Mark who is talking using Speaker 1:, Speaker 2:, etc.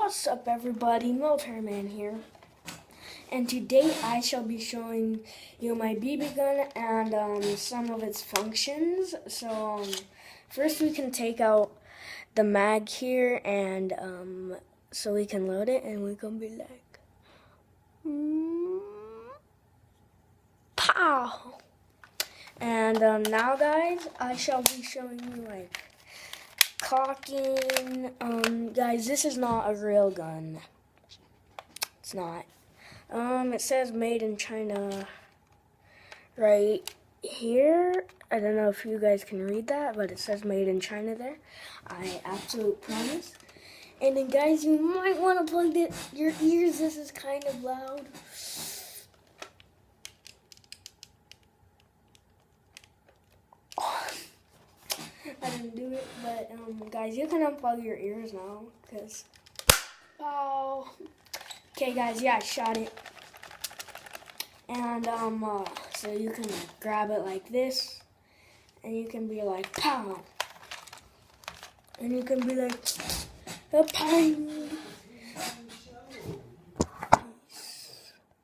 Speaker 1: What's up everybody, Military Man here. And today I shall be showing you my BB gun and some of its functions. So first we can take out the mag here and so we can load it and we can be like, pow! And now guys, I shall be showing you like cocking. Guys, this is not a real gun. It's not. It says made in China right here. I don't know if you guys can read that, but it says made in China there. I absolutely promise. And then guys, you might want to plug your ears. This is kind of loud. I didn't do it, but guys, you can unplug your ears now, because, oh. Okay guys, yeah, I shot it. And so you can grab it like this, and you can be like, pow. And you can be like, a pang.